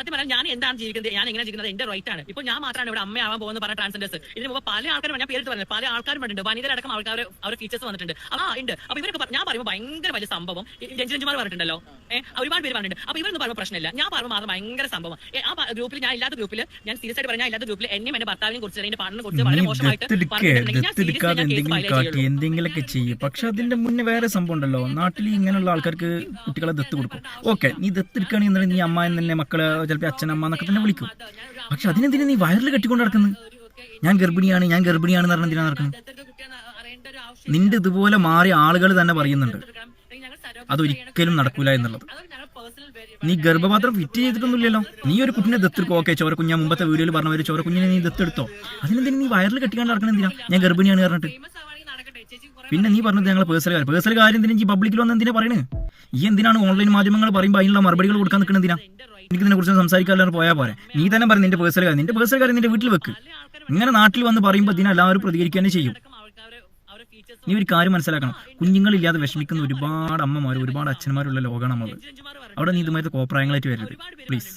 സത്യം പറഞ്ഞാൽ ഞാൻ എന്താണ് ജീവിക്കുന്നത്, ഞാൻ എങ്ങനെ ജീവിക്കുന്നത് എന്റെ റൈറ്റ് ആണ്. ഇപ്പോൾ ഞാൻ മാത്രമാണ് ഇവിടെ അമ്മയാവാൻ പോകുന്ന പറഞ്ഞ ട്രാൻസ്ജെൻഡേഴ്സ്. ഇതിന് മുമ്പ് പല ആൾക്കാരും ഞാൻ പേരിട്ട് പറഞ്ഞത്, പല ആൾക്കാരും ഉണ്ട്, വനിതരടക്കം ആൾക്കാർ അവരുടെ ഫീച്ചേഴ്സ് വന്നിട്ടുണ്ട്. ഉണ്ട്. അപ്പൊ ഇവരൊക്കെ ഞാൻ പറയുമ്പോൾ ഭയങ്കര വലിയ സംഭവം. രഞ്ജിമാർ പറഞ്ഞിട്ടുണ്ടല്ലോ, ഒരുപാട് പേര് പറഞ്ഞിട്ടുണ്ട്. അപ്പൊ ഇവരൊന്നും പറയുമ്പോൾ പ്രശ്നമില്ല, ഞാൻ പറയുമ്പോൾ മാത്രം ഭയങ്കര സംഭവം. ആ ഗ്രൂപ്പിൽ ഞാൻ ഇല്ലാത്ത ഗ്രൂപ്പിൽ, ഞാൻ സീരിയസ് ആയിട്ട് പറഞ്ഞാൽ ഇല്ലാത്ത ഗ്രൂപ്പിൽ എന്നെയും എന്റെ ഭർത്താവിനെ കുറിച്ച് എന്റെ പാർട്ടിനെ കുറിച്ച് വളരെ മോശമായിട്ട് എന്തെങ്കിലുമൊക്കെ ചെയ്യും. പക്ഷെ അതിന്റെ മുന്നേ വേറെ സംഭവം ഉണ്ടല്ലോ, നാട്ടിൽ ഇങ്ങനെയുള്ള ആൾക്കാർക്ക് കുട്ടികളെ ദത്ത് കൊടുക്കും. ഓക്കെ, നീ ദത്തെടുക്കുകയാണെങ്കിൽ നീ അമ്മ എന്ന് തന്നെ മക്കളെ ചിലപ്പോൾ അച്ഛനമ്മ എന്നൊക്കെ തന്നെ വിളിക്കും. പക്ഷെ അതിനെന്തിനാ നീ വയറിൽ കെട്ടിക്കൊണ്ട് നടക്കുന്നത്? ഞാൻ ഗർഭിണിയാണെന്ന് പറഞ്ഞ എന്തിനാ നടക്കുന്നത്? നിന്റെ ഇതുപോലെ മാറിയ ആളുകൾ തന്നെ പറയുന്നുണ്ട് അതൊരിക്കലും നടക്കൂല എന്നുള്ളത്. നീ ഗർഭപാത്രം ഫിറ്റ് ചെയ്തിട്ടൊന്നുമില്ലല്ലോ. നീ ഒരു കുഞ്ഞിനെ ദത്തെടുക്കും. ഓക്കെ, ചോരക്കുഞ്ഞ മുമ്പത്തെ വീഡിയോയിൽ പറഞ്ഞ ചോരക്കുഞ്ഞിനെ നീ ദത്തെടുത്തോ. അതിനെന്തിനാ നീ വയറിൽ കെട്ടിക്കാണ്ട് നടക്കണം? എന്തിനാ ഞാൻ ഗർഭിണിയാണ് പറഞ്ഞിട്ട്? പിന്നെ നീ പറഞ്ഞത് ഞങ്ങൾ പേഴ്സണൽ കാര്യം എന്തിനാ ഈ പബ്ലിക്കിൽ വന്ന് എന്തിനാ പറയണേ? ഈ എന്തിനാണ് ഓൺലൈൻ മാധ്യമങ്ങൾ പറയുമ്പോൾ അതിനുള്ള മറുപടികൾ കൊടുക്കാൻ നിൽക്കണം? എന്തിനാ? എനിക്ക് ഇതിനെ കുറിച്ച് സംസാരിക്കാതെ പോയാൽ പോരെ. നീ തന്നെ പറഞ്ഞു നിന്റെ പേഴ്സണൽ കാര്യം നിന്റെ വീട്ടിൽ വെക്ക്. ഇങ്ങനെ നാട്ടിൽ വന്ന് പറയുമ്പോൾ ഇതിനെല്ലാവരും പ്രതികരിക്കാനേ ചെയ്യും. നീ ഒരു കാര്യം മനസ്സിലാക്കണം, കുഞ്ഞുങ്ങളില്ലാതെ വിഷമിക്കുന്ന ഒരുപാട് അമ്മമാരും ഒരുപാട് അച്ഛന്മാരുള്ള ലോകമാണ് നമ്മൾ. അവിടെ നീ ഇതുമായിട്ട് കോപ്രായങ്ങളായിട്ട് വരരുത് പ്ലീസ്.